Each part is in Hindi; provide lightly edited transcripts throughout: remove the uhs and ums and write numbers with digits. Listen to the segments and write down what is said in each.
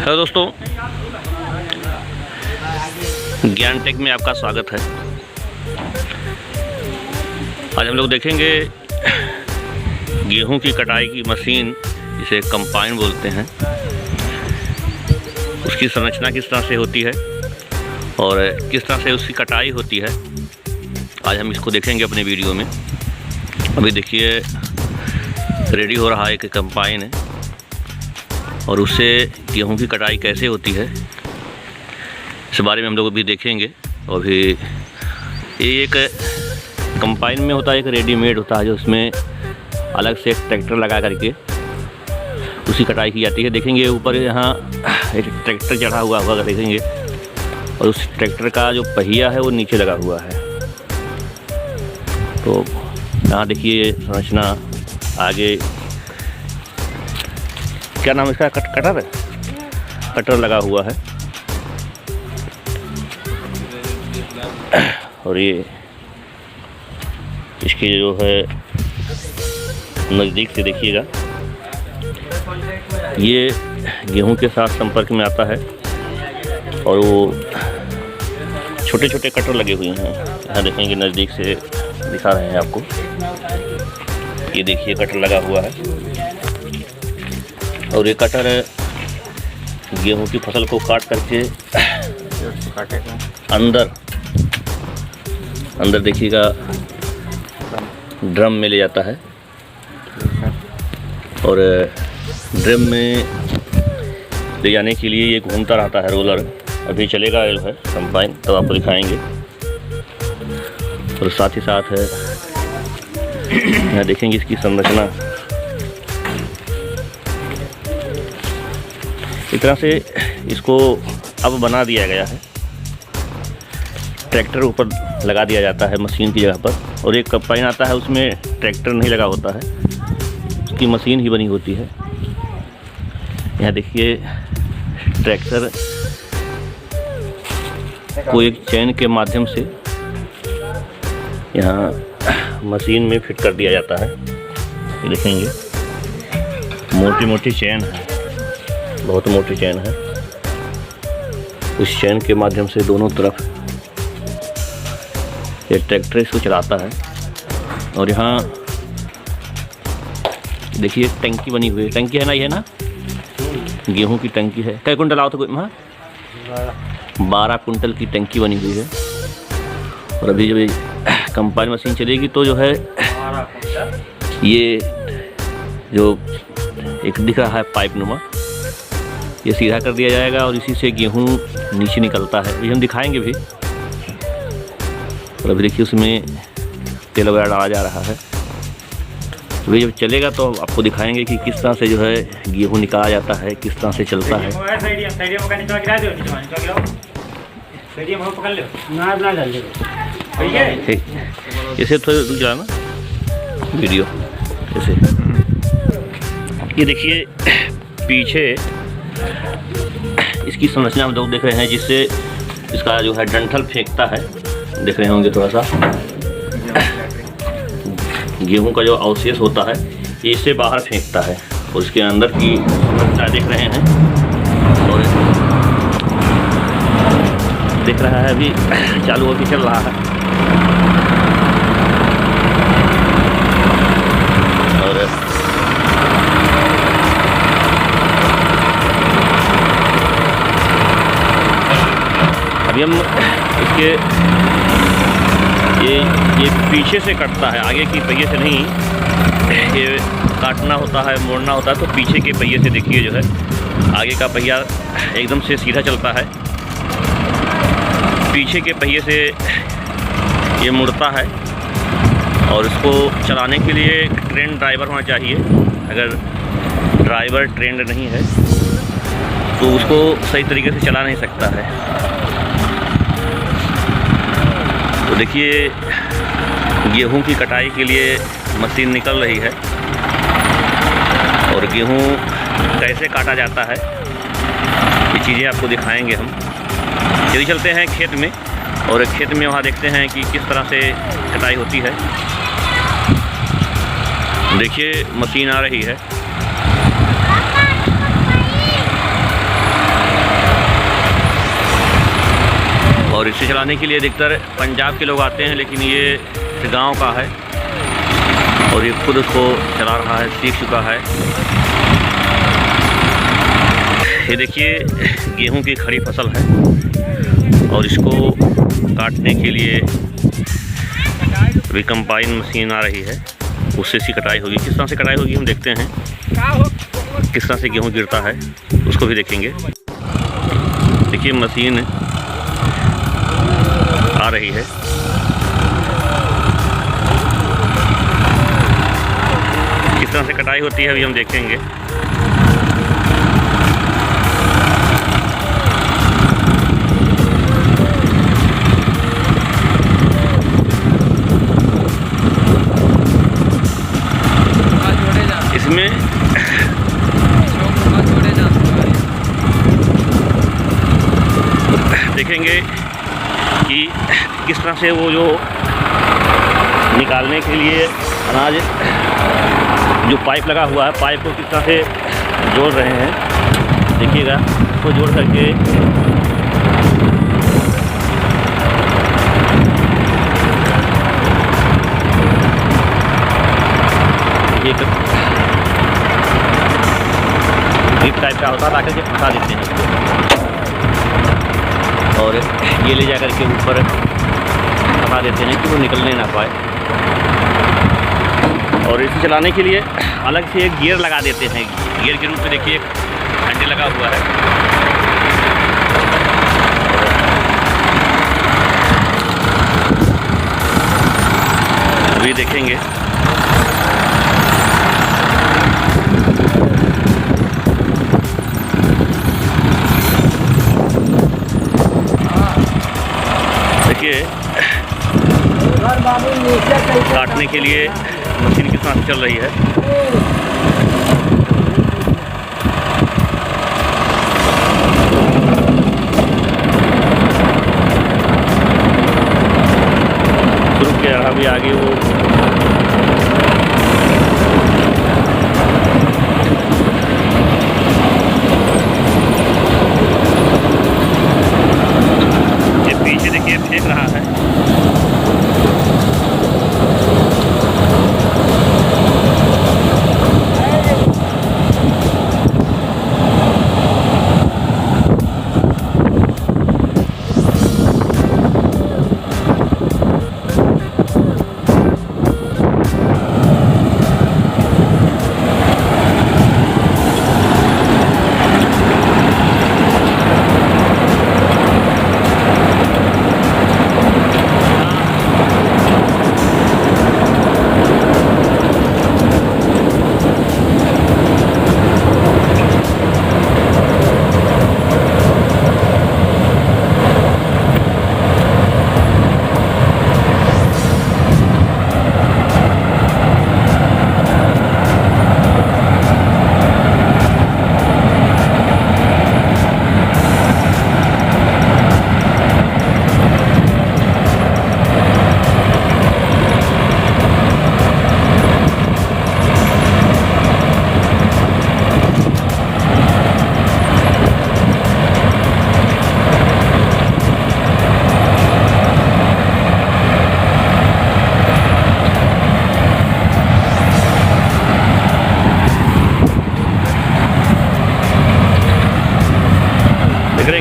हेलो दोस्तों, ज्ञान टेक में आपका स्वागत है। आज हम लोग देखेंगे गेहूं की कटाई की मशीन, जिसे कंबाइन बोलते हैं, उसकी संरचना किस तरह से होती है और किस तरह से उसकी कटाई होती है। आज हम इसको देखेंगे अपने वीडियो में। अभी देखिए रेडी हो रहा है एक कंबाइन है और उससे गेहूं की कटाई कैसे होती है इस बारे में हम लोग अभी देखेंगे। और भी ये एक कंबाइन में होता है, एक रेडीमेड होता है जो उसमें अलग से एक ट्रैक्टर लगा करके उसकी कटाई की जाती है। देखेंगे ऊपर यहाँ एक ट्रैक्टर चढ़ा हुआ होगा देखेंगे, और उस ट्रैक्टर का जो पहिया है वो नीचे लगा हुआ है। तो यहाँ देखिए संरचना, आगे क्या नाम इसका, कटर लगा हुआ है। और ये इसकी जो है नज़दीक से देखिएगा, ये गेहूं के साथ संपर्क में आता है और वो छोटे छोटे कटर लगे हुए हैं। यहाँ देखेंगे नज़दीक से दिखा रहे हैं आपको, ये देखिए कटर लगा हुआ है। और ये कटर गेहूं की फसल को काट करके अंदर देखिएगा ड्रम में ले जाता है, और ड्रम में ले जाने के लिए ये घूमता रहता है रोलर। अभी चलेगा जो है कंबाइन, तब आपको दिखाएंगे। और साथ ही साथ है यहाँ देखेंगे इसकी संरचना। इस तरह से इसको अब बना दिया गया है, ट्रैक्टर ऊपर लगा दिया जाता है मशीन की जगह पर। और एक कंबाइन आता है, उसमें ट्रैक्टर नहीं लगा होता है, उसकी मशीन ही बनी होती है। यहाँ देखिए ट्रैक्टर को एक चैन के माध्यम से यहाँ मशीन में फिट कर दिया जाता है। ये देखेंगे मोटी मोटी चैन है, बहुत मोटी चैन है। इस चैन के माध्यम से दोनों तरफ ये ट्रैक्टर इसको चलाता है। और यहाँ देखिए टंकी बनी हुई है, टंकी है ना, ये ना गेहूं की टंकी है। कै कुंटल आओ तो कोई 12 कुंटल की टंकी बनी हुई है। और अभी जब कंबाइन मशीन चलेगी तो जो है ये जो एक दिख रहा है पाइप नुमा, ये सीधा कर दिया जाएगा और इसी से गेहूं नीचे निकलता है। ये हम दिखाएंगे भी। और अभी देखिए उसमें तेल वगैरह डाला जा रहा है। तो जब चलेगा तो आपको दिखाएंगे कि किस तरह से जो है गेहूं निकाला जाता है, किस तरह से चलता है। इसे थोड़ा रुक जाना वीडियो। जैसे ये देखिए पीछे इसकी संरचना हम लोग देख रहे हैं, जिससे इसका जो है डंठल फेंकता है, देख रहे होंगे थोड़ा सा गेहूं का जो अवशेष होता है ये इससे बाहर फेंकता है। और इसके अंदर की संरचना देख रहे हैं, और देख रहा है अभी चालू होकर चल रहा है। और अभी हम इसके ये पीछे से कटता है, आगे की पहिए से नहीं। ये काटना होता है, मोड़ना होता है तो पीछे के पहिए से देखिए जो है, आगे का पहिया एकदम से सीधा चलता है, पीछे के पहिए से ये मुड़ता है। और इसको चलाने के लिए ट्रेंड ड्राइवर होना चाहिए। अगर ड्राइवर ट्रेंड नहीं है तो उसको सही तरीके से चला नहीं सकता है। तो देखिए गेहूं की कटाई के लिए मशीन निकल रही है, और गेहूं कैसे काटा जाता है ये चीज़ें आपको दिखाएंगे हम। चलिए चलते हैं खेत में, और खेत में वहाँ देखते हैं कि किस तरह से कटाई होती है। देखिए मशीन आ रही है। और इसे चलाने के लिए अधिकतर पंजाब के लोग आते हैं, लेकिन ये गांव का है और ये खुद उसको चला रहा है, सीख चुका है। ये देखिए गेहूं की खड़ी फसल है और इसको काटने के लिए अभी कंबाइन मशीन आ रही है, उससे इसकी कटाई होगी। किस तरह से कटाई होगी हम देखते हैं, किस तरह से गेहूं गिरता है उसको भी देखेंगे। देखिए मशीन आ रही है, किस तरह से कटाई होती है अभी हम देखेंगे। इसमें देखेंगे कि किस तरह से वो जो निकालने के लिए अनाज जो पाइप लगा हुआ है, पाइप को किस तरह से जोड़ रहे हैं। देखिएगा उसको जोड़ करके एक टाइप का होता है, लाकर के फंसा देते हैं और ये ले जाकर के ऊपर फंसा देते हैं कि वो निकलने ना पाए। और इसे चलाने के लिए अलग से एक गियर लगा देते हैं। गियर के रूप में देखिए एक हैंडल लगा हुआ है। अभी देखेंगे काटने के लिए मशीन किस तरह से चल रही है। शुरू किया अभी आगे वो ये पीछे देखिए फेंक रहा है।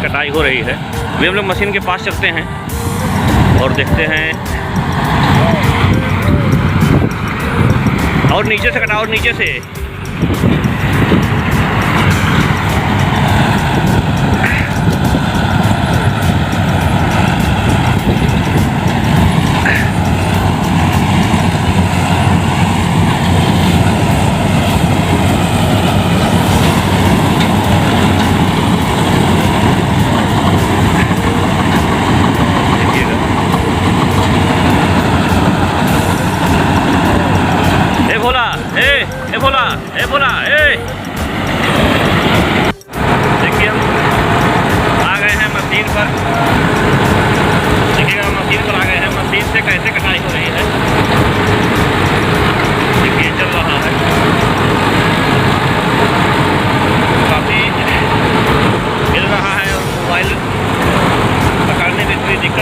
कटाई हो रही है। अभी हम लोग मशीन के पास चलते हैं और देखते हैं। और नीचे से कटा, और नीचे से बोला देखिए हम आ गए हैं मशीन पर। देखिएगा मशीन पर आ गए हैं। मशीन से कैसे कटाई हो रही है देखिए, चल रहा है। काफ़ी हिल रहा है और मोबाइल पकड़ने में थोड़ी दिक्कत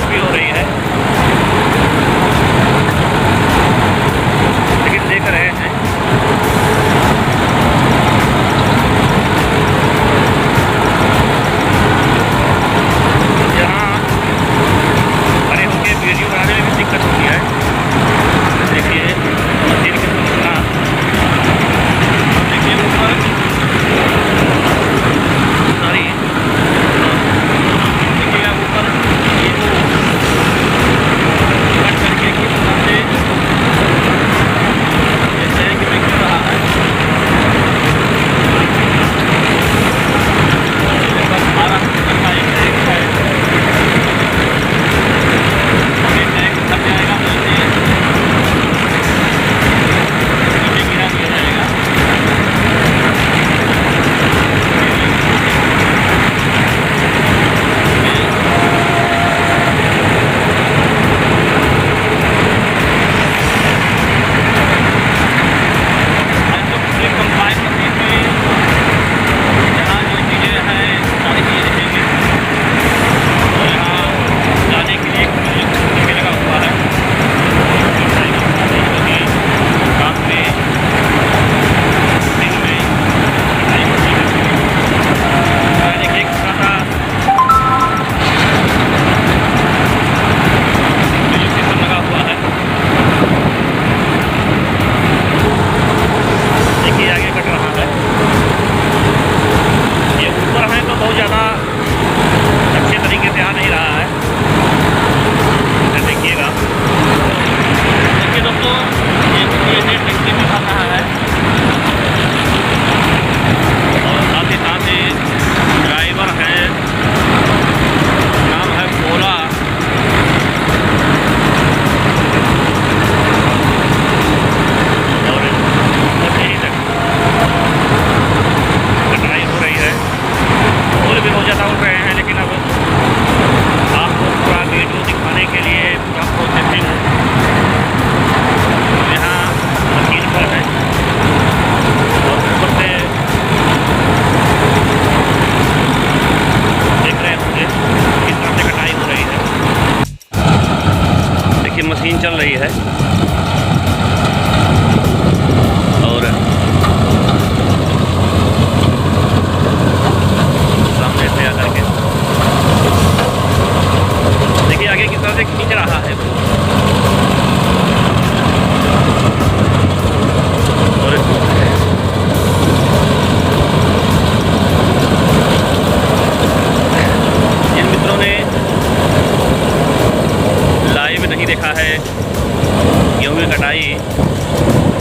की कटाई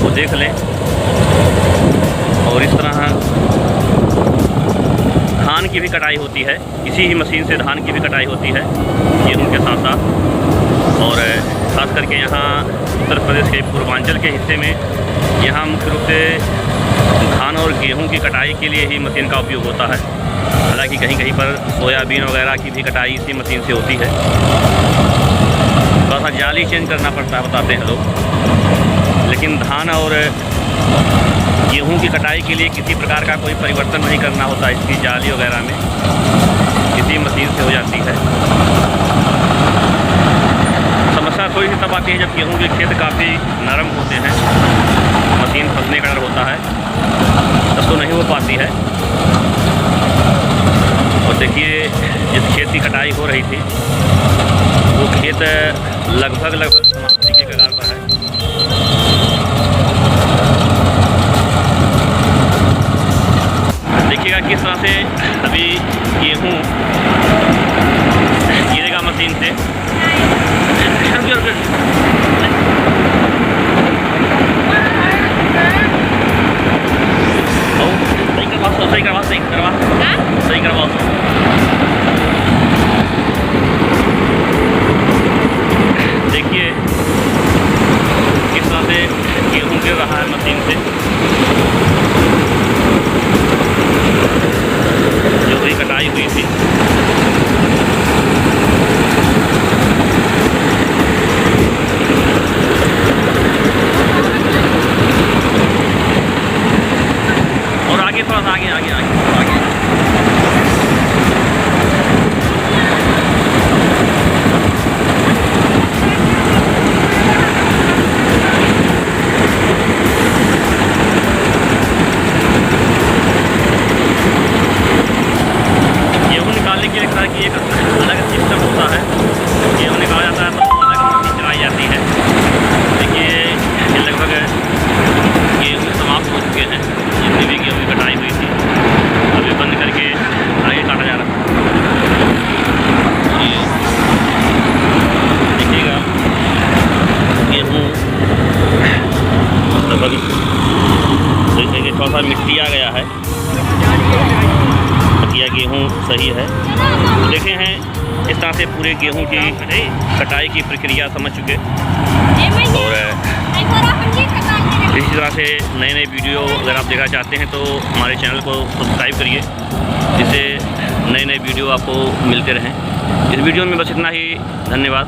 को देख लें। और इस तरह धान की भी कटाई होती है, इसी ही मशीन से धान की भी कटाई होती है गेहूँ के साथ साथ। और ख़ास करके यहाँ उत्तर प्रदेश के पूर्वांचल के हिस्से में यहाँ मुख्य रूप से धान और गेहूँ की कटाई के लिए ही मशीन का उपयोग होता है। हालांकि कहीं कहीं पर सोयाबीन वगैरह की भी कटाई इसी मशीन से होती है। थोड़ा सा जाली चेंज करना पड़ता है बताते हैं लोग, लेकिन धान और गेहूं की कटाई के लिए किसी प्रकार का कोई परिवर्तन नहीं करना होता। इसकी जाली वगैरह में इसी मशीन से हो जाती है। समस्या थोड़ी सी तब आती है जब गेहूं के खेत काफ़ी नरम होते हैं, मशीन फंसने का डर होता है, तब तो नहीं हो पाती है। और देखिए जिस खेत की कटाई हो रही थी वो खेत लगभग समाप्ति के कगार पर है। देखिएगा किस तरह से अभी गेहूँ गिरेगा मशीन से। सही करवाओ। देखिए किस तरह से गेहूँ गिर रहा है मशीन से। जो भी कटाई हुई थी और आगे थोड़ा सा आगे। गेहूँ निकालने के लिए तरह की एक अलग सिस्टम होता है। गेहूँ निकाला जाता है तो अलग मशीन चलाई जाती है। देखिए ये लगभग गेहूँ समाप्त हो चुके हैं, जितनी भी गेहूँ की कटाई हुई थी अभी बंद करके आगे काटा जा रहा है। ये देखिएगा गेहूँ लगभग देखिए थोड़ा सा मिट्टी आ गया है, या गेहूँ सही है। तो देखे हैं इस तरह से पूरे गेहूँ की कटाई की प्रक्रिया समझ चुके। और इसी तरह से नए नए वीडियो अगर आप देखना चाहते हैं तो हमारे चैनल को सब्सक्राइब करिए, जिससे नए नए वीडियो आपको मिलते रहें। इस वीडियो में बस इतना ही। धन्यवाद।